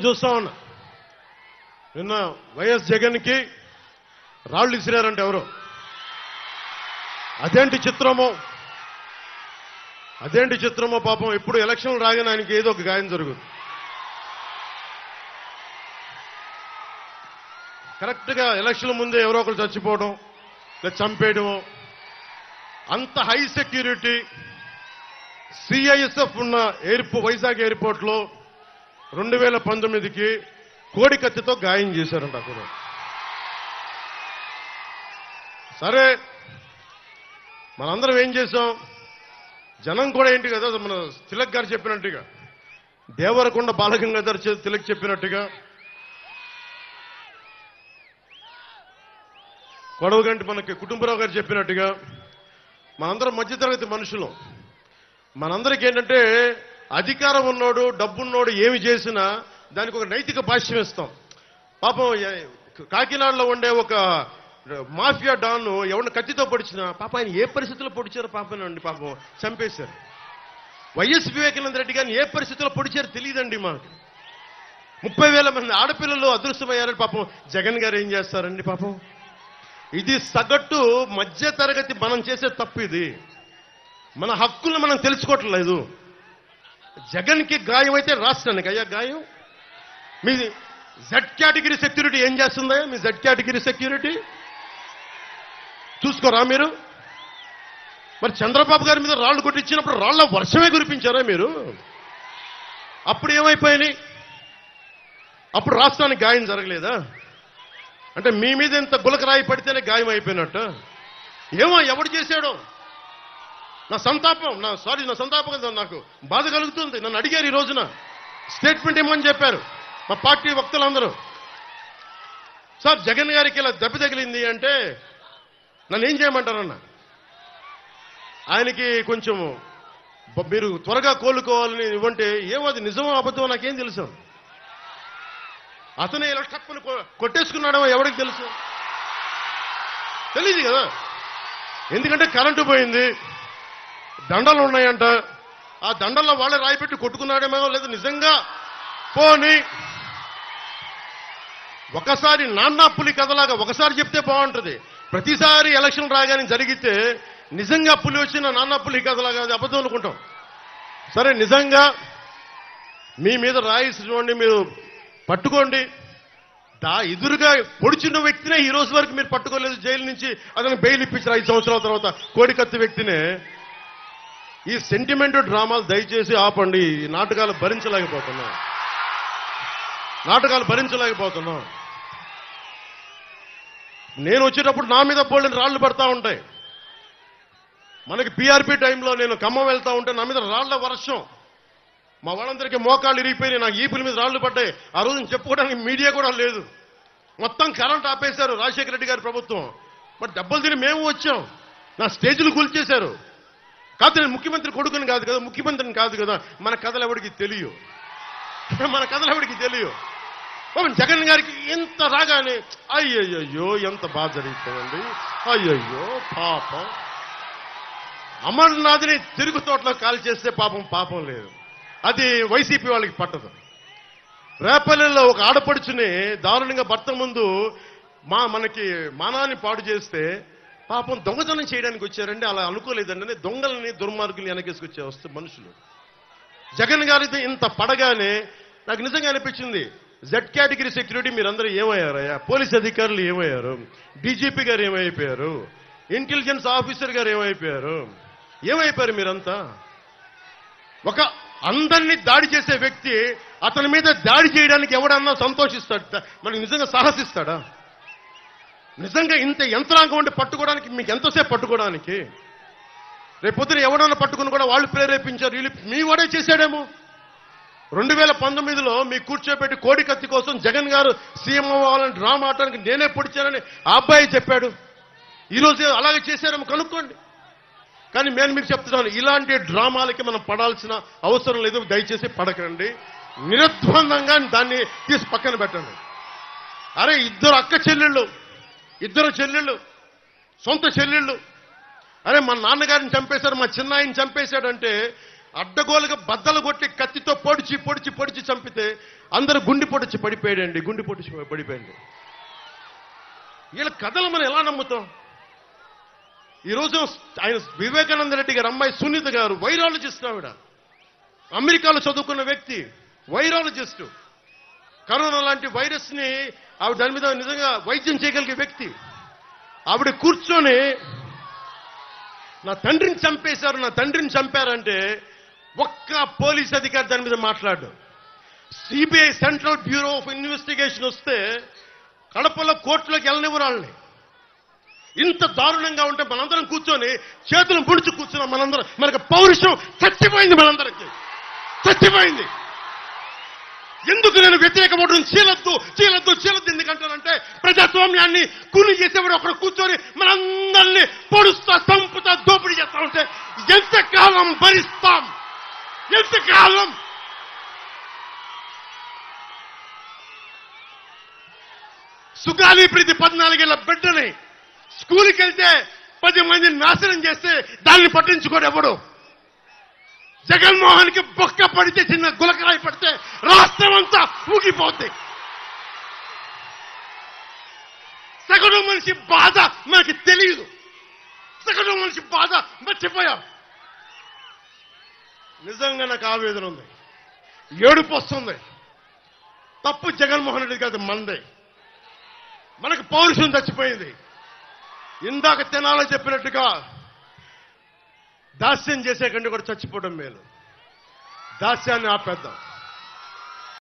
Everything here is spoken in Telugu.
చూస్తా ఉన్నా. నిన్న వైఎస్ జగన్కి రాళ్ళు ఇసిరారంటే ఎవరు? అదేంటి చిత్రమో పాపం. ఎప్పుడు ఎలక్షన్లు రాగానే ఆయనకి ఏదో ఒక గాయం జరుగుతుంది. కరెక్ట్గా ఎలక్షన్ల ముందే ఎవరో ఒకరు చచ్చిపోవడం లేదా చంపేయడం. అంత హై సెక్యూరిటీ సిఐఎస్ఎఫ్ ఉన్న వైజాగ్ ఎయిర్పోర్ట్లో 2019కి కోడి కత్తితో గాయం చేశారంట అక్కడ. సరే, మనందరం ఏం చేశాం? జనం కూడా ఏంటి కదా, మన తిలక్ గారు చెప్పినట్టుగా, దేవరకొండ బాలగంగాధర్ తిలక్ చెప్పినట్టుగా, కొడవగంటి మనకి కుటుంబరావు గారు చెప్పినట్టుగా, మనందరం మధ్యతరగతి మనుషులు. మనందరికీ ఏంటంటే అధికారం ఉన్నోడు డబ్బున్నోడు ఏమి చేసినా దానికి ఒక నైతిక భాష్యం ఇస్తాం. పాపం కాకినాడలో ఉండే ఒక మాఫియా డాన్ ఎవరిని కత్తితో పొడిచినా పాపం ఆయన ఏ పరిస్థితుల్లో పొడిచారో పాపనండి, పాపం చంపేశారు. వైఎస్ వివేకానంద రెడ్డి గారిని ఏ పరిస్థితుల్లో పొడిచారో తెలియదండి మాకు. 30,000 మంది ఆడపిల్లలు అదృశ్యమయ్యారని పాపం జగన్ గారు ఏం చేస్తారండి పాపం. ఇది సగటు మధ్య తరగతి మనం చేసే తప్పు. ఇది మన హక్కులను మనం తెలుసుకోవట్లేదు. జగన్కి గాయం అయితే రాష్ట్రానికి అయ్యా గాయం. మీ జెడ్ కేటగిరీ సెక్యూరిటీ ఏం చేస్తుందా? మీ జెడ్ కేటగిరీ సెక్యూరిటీ చూసుకోరా మీరు? మరి చంద్రబాబు గారి మీద రాళ్లు కొట్టించినప్పుడు రాళ్ల వర్షమే కురిపించారా మీరు? అప్పుడు ఏమైపోయినాయి? అప్పుడు రాష్ట్రానికి గాయం జరగలేదా? అంటే మీ మీద ఇంత గులకరాయి పడితేనే గాయం అయిపోయినట్టు. ఏమో ఎవడు చేశాడో నా సంతాపం నాకు బాధ కలుగుతుంది. నన్ను అడిగారు ఈ రోజున స్టేట్మెంట్ ఇవ్వమని చెప్పారు మా పార్టీ వక్తలందరూ. సార్ జగన్ గారికి ఇలా దెబ్బ తగిలింది అంటే నన్ను ఏం చేయమంటారన్న? ఆయనకి కొంచెం మీరు త్వరగా కోలుకోవాలని ఇవ్వంటే ఏమో అది నిజమో అబద్ధమో నాకేం తెలుసు. అతనే ఇలా టక్కును కొట్టేసుకున్నాడేమో ఎవరికి తెలుసు? తెలియదు కదా. ఎందుకంటే కరెంటు పోయింది, దండలు ఉన్నాయంట. ఆ దండల్లో వాళ్ళే రాయిపెట్టి కొట్టుకున్నాడేమో, లేదు నిజంగా పోని ఒకసారి నాన్నా పులి కథలాగా ఒకసారి చెప్తే బాగుంటుంది. ప్రతిసారి ఎలక్షన్ రాగానే జరిగితే నిజంగా పులి వచ్చిన నాన్నా పులి కథలాగా అది అబద్ధం అనుకుంటాం. సరే, నిజంగా మీ మీద రాయిసినోండి మీరు పట్టుకోండి. ఎదురుగా పొడిచిన వ్యక్తినే ఈ రోజు వరకు మీరు పట్టుకోలేదు. జైలు నుంచి అతను బెయిల్ ఇప్పించారు 5 సంవత్సరాల తర్వాత. కోడికత్తి వ్యక్తినే. ఈ సెంటిమెంట్ డ్రామాలు దయచేసి ఆపండి. ఈ నాటకాలు భరించలేకపోతున్నాం. నేను వచ్చేటప్పుడు నా మీద బోల్డెన్ రాళ్లు పడతా ఉంటాయి. మనకి పీఆర్పీ టైంలో నేను ఖమ్మం వెళ్తా ఉంటే నా మీద రాళ్ల వర్షం. మా వాళ్ళందరికీ మోకాళ్ళు ఇరిగిపోయినాయి, నాకు ఈపుల మీద రాళ్లు పడ్డాయి. ఆ రోజున చెప్పుకోవడానికి మీడియా కూడా లేదు. మొత్తం కరెంట్ ఆపేశారు రాజశేఖర రెడ్డి గారి ప్రభుత్వం. మరి దెబ్బలు తిని మేము వచ్చాం. నా స్టేజ్లు కూల్చేశారు. కాదు, నేను ముఖ్యమంత్రి కొడుకుని కాదు కదా, ముఖ్యమంత్రిని కాదు కదా. మన కథలు ఎవరికి తెలియవు. జగన్ గారికి ఎంత రాగానే అయ్యయ్యో ఎంత బాధ జరుగుతుందండి. అయ్యయ్యో పాపం. అమర్నాథ్ని తిరుగు తోటలో కాల్ చేస్తే పాపం లేదు. అది వైసీపీ వాళ్ళకి పట్టదు. రేపల్లెల్లో ఒక ఆడపడుచుని దారుణంగా భర్త ముందు మనకి మానాన్ని పాడు చేస్తే పాపం దొంగతనం చేయడానికి వచ్చారండి. అలా అనుకోలేదండి. దొంగలని దుర్మార్గుల్ని వెనకేసుకొచ్చే వస్తే మనుషులు. జగన్ గారితో ఇంత పడగానే నాకు నిజంగా అనిపించింది, జెడ్ కేటగిరీ సెక్యూరిటీ మీరందరూ ఏమయ్యారయ్యా? పోలీస్ అధికారులు ఏమయ్యారు? డీజీపీ గారు ఏమైపోయారు? ఇంటెలిజెన్స్ ఆఫీసర్ గారు ఏమైపోయారు మీరంతా? ఒక అందరినీ దాడి చేసే వ్యక్తి అతని మీద దాడి చేయడానికి ఎవడన్నా సంతోషిస్తాడు? మనకి నిజంగా సాహసిస్తాడా? నిజంగా ఇంత యంత్రాంగం ఉండి పట్టుకోవడానికి మీకు ఎంతసేపు పట్టుకోవడానికి? రేపొద్దున ఎవడన్నా పట్టుకుని కూడా వాళ్ళు ప్రేరేపించారు, వీళ్ళు మీ వాడే చేశాడేమో. 2019లో మీ కూర్చోబెట్టి కోడి కత్తి కోసం జగన్ గారు సీఎం అవ్వాలని డ్రామా ఆడటానికి నేనే పొడిచానని ఆ అబ్బాయి చెప్పాడు. ఈరోజు అలాగే చేశారేమో కనుక్కోండి. కానీ నేను మీకు చెప్తున్నాను, ఇలాంటి డ్రామాలకి మనం పడాల్సిన అవసరం లేదు. దయచేసి పడకండి. నిర్ద్వందంగా దాన్ని తీసి పక్కన పెట్టండి. అరే, ఇద్దరు చెల్లెళ్ళు సొంత చెల్లెళ్ళు. అరే, మా నాన్నగారిని చంపేశారు, మా చిన్నాయిని చంపేశాడంటే అడ్డగోలుగా బద్దలు కొట్టి కత్తితో పొడిచి చంపితే అందరూ గుండెపోటు వచ్చి పడిపోయాడండి, గుండెపోటు వచ్చి పడిపోయింది. వీళ్ళ కథలు మనం ఎలా నమ్ముతాం? ఈరోజు ఆయన వివేకానంద రెడ్డి గారు అమ్మాయి సునీత గారు వైరాలజిస్ట్, ఆవిడ అమెరికాలో చదువుకున్న వ్యక్తి, వైరాలజిస్టు. కరోనా లాంటి వైరస్ ని ఆవిడ దాని మీద నిజంగా వైద్యం చేయగలిగే వ్యక్తి. ఆవిడ కూర్చొని నా తండ్రిని చంపేశారు, నా తండ్రిని చంపారంటే ఒక్క పోలీస్ అధికారి దాని మీద మాట్లాడు. CBI central bureau of investigation వస్తే కడపలో కోర్టులోకి వెళ్ళనివ్వరు వాళ్ళని. ఇంత దారుణంగా ఉంటే మనందరం కూర్చొని చేతులు ముడుచు కూర్చున్నాం. మనందరం, మనకు పౌరుషం చచ్చిపోయింది, మనందరికి చచ్చిపోయింది. ఎందుకు నేను వ్యతిరేక ఓటును చీలద్దు చీలద్దు చీలద్దు ఎందుకంటానంటే, ప్రజాస్వామ్యాన్ని కూలి చేసేవాడు ఒకడు కూర్చొని మనందరినీ పొడుస్తా, చంపుతా, దోపిడీ చేస్తా ఉంటే ఎంతకాలం భరిస్తాం? ఎంతకాలం? సుగాలి ప్రీతి 14 ఏళ్ల బిడ్డని స్కూల్కి వెళ్తే 10 మందిని నాశనం చేస్తే దాన్ని పట్టించుకోడు ఎవడు. జగన్మోహన్ కి బొక్క పడితే, చిన్న గులకరాయి పడితే రాష్ట్రం అంతా ఊగిపోద్ది. సగటు మనిషి బాధ మనకి తెలియదు, సగటు మనిషి బాధ మర్చిపోయాం. నిజంగా నాకు ఆవేదన ఉంది, ఏడుపు వస్తుంది. తప్పు జగన్మోహన్ రెడ్డి కాదు, మందే. మనకు పౌరుషం చచ్చిపోయింది. ఇందాక తెనాలో చెప్పినట్టుగా దాస్యం చేసే కంటే కూడా చచ్చిపోవడం మేలు. దాస్యాన్ని ఆపేద్దాం.